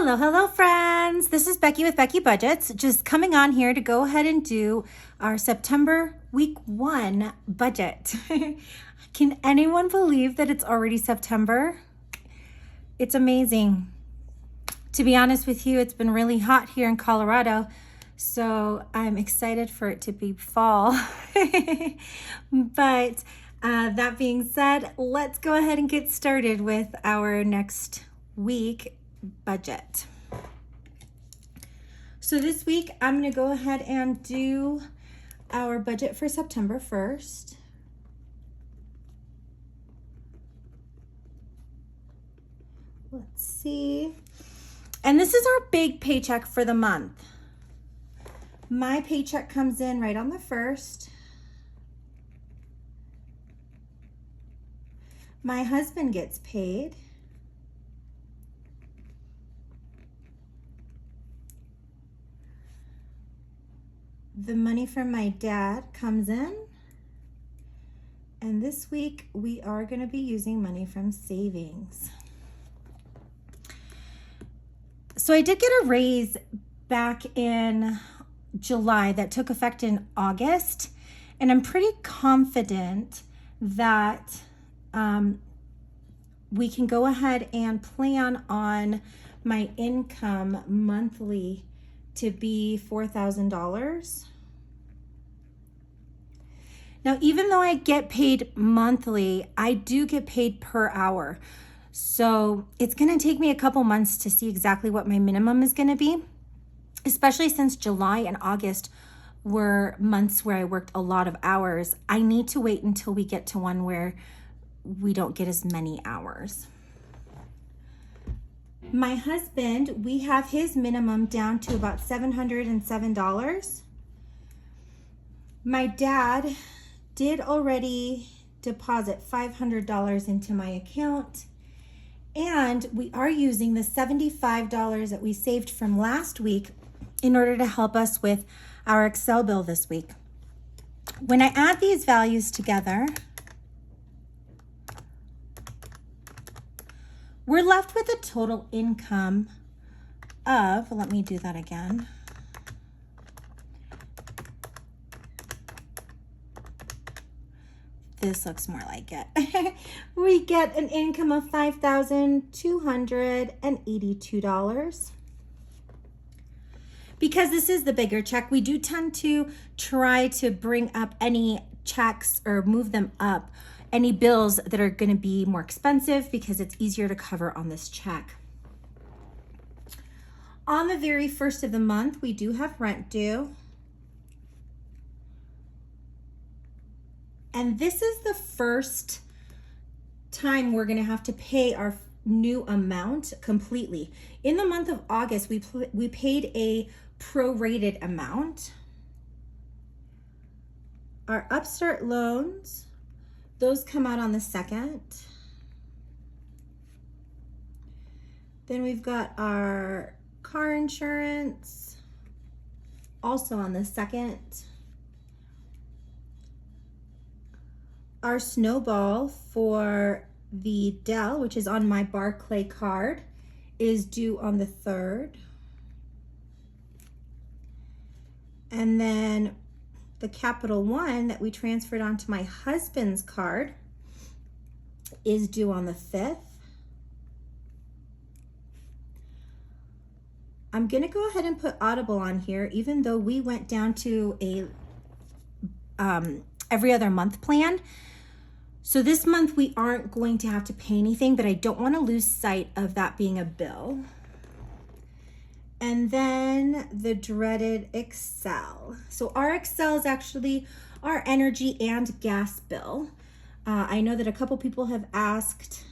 Hello, hello, friends. This is Becky with Becky Budgets, just coming on here to go ahead and do our September week 1 budget. Can anyone believe that it's already September? It's amazing. To be honest with you, it's been really hot here in Colorado, so I'm excited for it to be fall. But that being said, let's go ahead and get started with our next week budget. So this week I'm going to go ahead and do our budget for September 1st. Let's see. And this is our big paycheck for the month. My paycheck comes in right on the 1st. My husband gets paid. The money from my dad comes in, and this week we are going to be using money from savings. So I did get a raise back in July that took effect in August, and I'm pretty confident that we can go ahead and plan on my income monthly to be $4,000. Now, even though I get paid monthly, I do get paid per hour. So it's going to take me a couple months to see exactly what my minimum is going to be, especially since July and August were months where I worked a lot of hours. I need to wait until we get to one where we don't get as many hours. My husband, we have his minimum down to about $707. My dad did already deposit $500 into my account, and we are using the $75 that we saved from last week in order to help us with our Excel bill this week. When I add these values together, we're left with a total income of, let me do that again. This looks more like it. We get an income of $5,282. Because this is the bigger check, we do tend to try to bring up any checks or move them up, any bills that are going to be more expensive, because it's easier to cover on this check. On the very first of the month, we do have rent due. And this is the first time we're going to have to pay our new amount completely. In the month of August, we paid a prorated amount. Our Upstart loans, those come out on the 2nd. Then we've got our car insurance, also on the 2nd. Our snowball for the Dell, which is on my Barclay card, is due on the 3rd. And then the Capital One that we transferred onto my husband's card is due on the 5th. I'm going to go ahead and put Audible on here, even though we went down to a every other month plan. So this month we aren't going to have to pay anything, but I don't want to lose sight of that being a bill. And then the dreaded Excel. So our Excel is actually our energy and gas bill. I know that a couple people have asked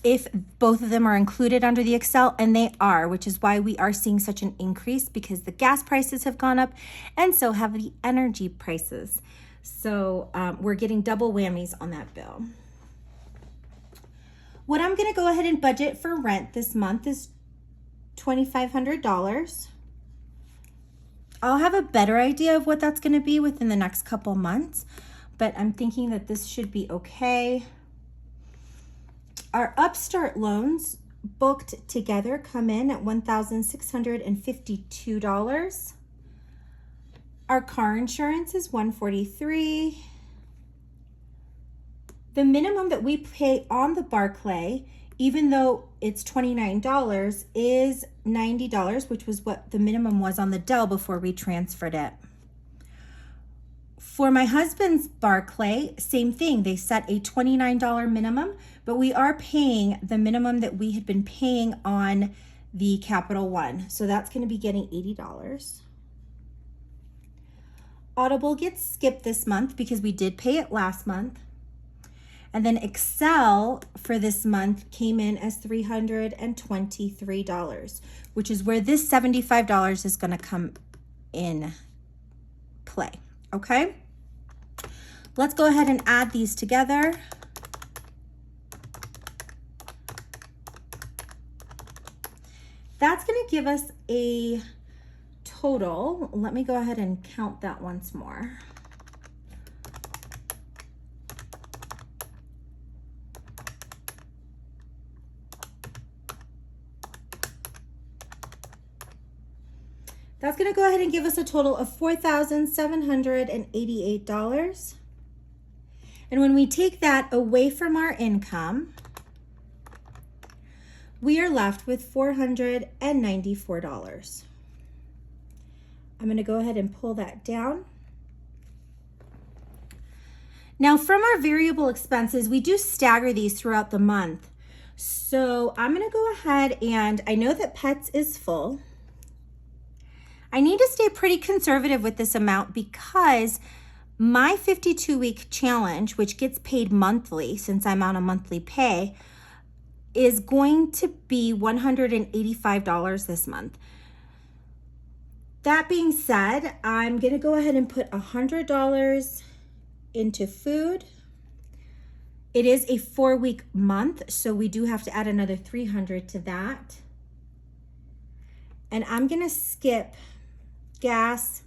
if both of them are included under the Excel, and they are, which is why we are seeing such an increase, because the gas prices have gone up and so have the energy prices. So we're getting double whammies on that bill. What I'm going to go ahead and budget for rent this month is $2,500. I'll have a better idea of what that's going to be within the next couple months, but I'm thinking that this should be okay. Our Upstart loans booked together come in at $1,652. Our car insurance is $143. The minimum that we pay on the Barclay, even though it's $29, is $90, which was what the minimum was on the Dell before we transferred it. For my husband's Barclay, same thing. They set a $29 minimum, but we are paying the minimum that we had been paying on the Capital One. So that's going to be getting $80. Audible gets skipped this month because we did pay it last month. And then Excel for this month came in as $323, which is where this $75 is going to come in play. Okay? Let's go ahead and add these together. That's going to give us a total. Let me go ahead and count that once more. That's going to go ahead and give us a total of $4,788. And when we take that away from our income, we are left with $494. I'm going to go ahead and pull that down. Now, from our variable expenses, we do stagger these throughout the month. So I'm going to go ahead, and I know that pets is full. I need to stay pretty conservative with this amount because my 52-week challenge, which gets paid monthly since I'm on a monthly pay, is going to be $185 this month. That being said, I'm going to go ahead and put $100 into food. It is a 4-week month, so we do have to add another $300 to that. And I'm going to skip gas,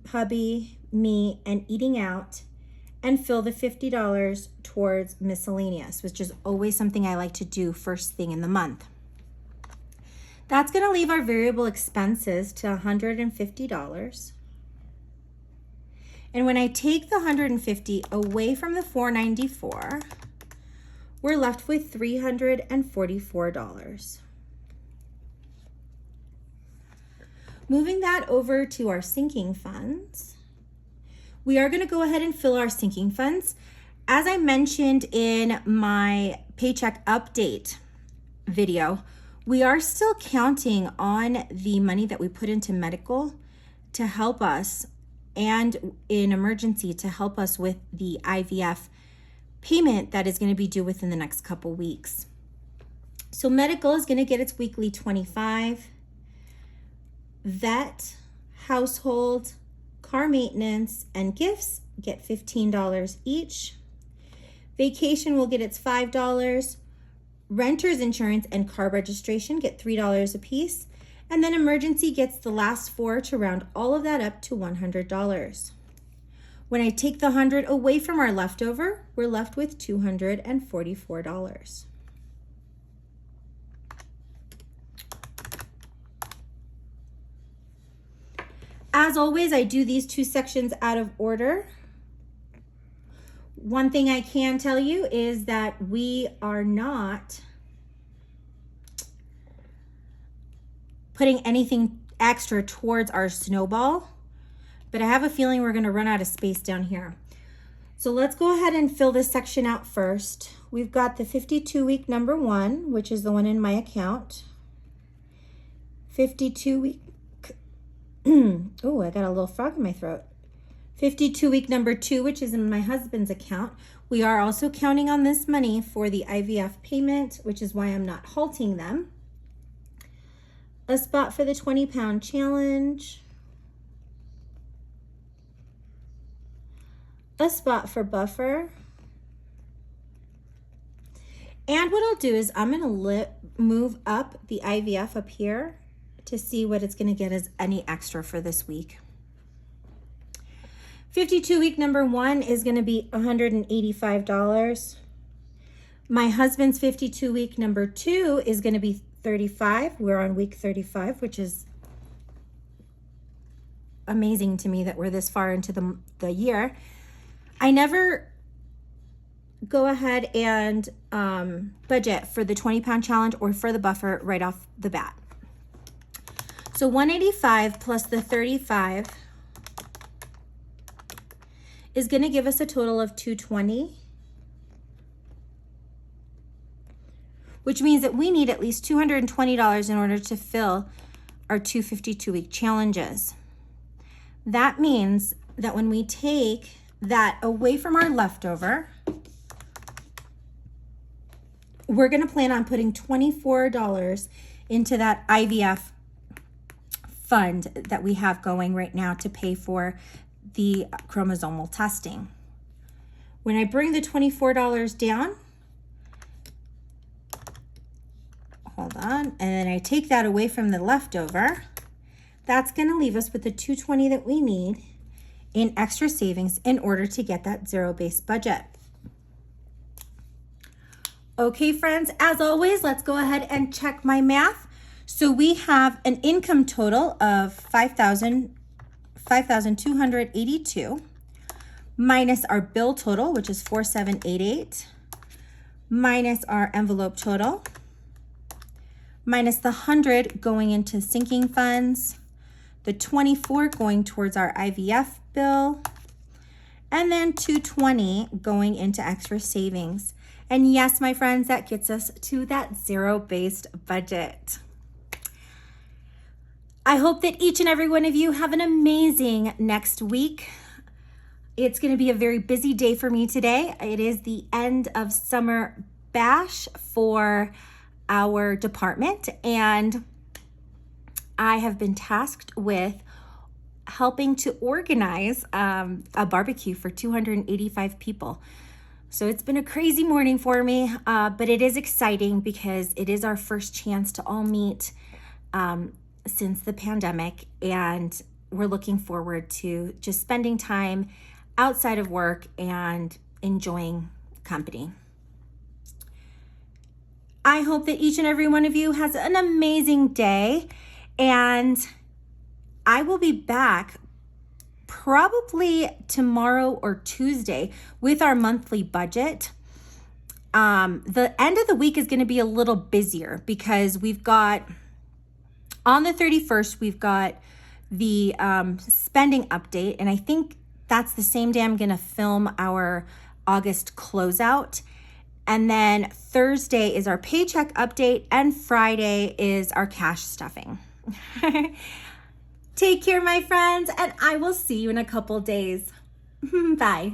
hubby, me, and eating out, and fill the $50 towards miscellaneous, which is always something I like to do first thing in the month. That's going to leave our variable expenses to $150. And when I take the $150 away from the $494, we're left with $344. Moving that over to our sinking funds, we are going to go ahead and fill our sinking funds. As I mentioned in my paycheck update video, we are still counting on the money that we put into medical to help us, and in emergency to help us with the IVF payment that is going to be due within the next couple weeks. So medical is going to get its weekly $25. Vet, household, car maintenance, and gifts get $15 each. Vacation will get its $5. Renter's insurance and car registration get $3 a piece. And then emergency gets the last $4 to round all of that up to $100. When I take the $100 away from our leftover, we're left with $244. As always, I do these two sections out of order. One thing I can tell you is that we are not putting anything extra towards our snowball, but I have a feeling we're going to run out of space down here. So let's go ahead and fill this section out first. We've got the 52-week number 1, which is the one in my account. 52-week. Oh, I got a little frog in my throat. 52-week number 2, which is in my husband's account. We are also counting on this money for the IVF payment, which is why I'm not halting them. A spot for the 20-pound challenge. A spot for buffer. And what I'll do is I'm going to move up the IVF up here to see what it's going to get as any extra for this week. 52-week number 1 is going to be $185. My husband's 52-week number 2 is going to be 35. We're on week 35, which is amazing to me that we're this far into the year. I never go ahead and budget for the 20-pound challenge or for the buffer right off the bat. So 185 plus the 35 is going to give us a total of 220, which means that we need at least $220 in order to fill our 252-week challenges. That means that when we take that away from our leftover, we're going to plan on putting $24 into that IVF fund that we have going right now to pay for the chromosomal testing. When I bring the $24 down, hold on, and then I take that away from the leftover, that's going to leave us with the $220 that we need in extra savings in order to get that zero-based budget. Okay, friends, as always, let's go ahead and check my math. So we have an income total of $5,282 minus our bill total, which is $4,788, minus our envelope total, minus the 100 going into sinking funds, the 24 going towards our IVF bill, and then 220 going into extra savings. And yes, my friends, that gets us to that zero-based budget. I hope that each and every one of you have an amazing next week. It's going to be a very busy day for me today. It is the end of summer bash for our department, and I have been tasked with helping to organize a barbecue for 285 people. So it's been a crazy morning for me, but it is exciting because it is our first chance to all meet since the pandemic, and we're looking forward to just spending time outside of work and enjoying company. I hope that each and every one of you has an amazing day, and I will be back probably tomorrow or Tuesday with our monthly budget. The end of the week is going to be a little busier because we've got, on the 31st, we've got the spending update, and I think that's the same day I'm going to film our August closeout. And then Thursday is our paycheck update, and Friday is our cash stuffing. Take care, my friends, and I will see you in a couple days. Bye.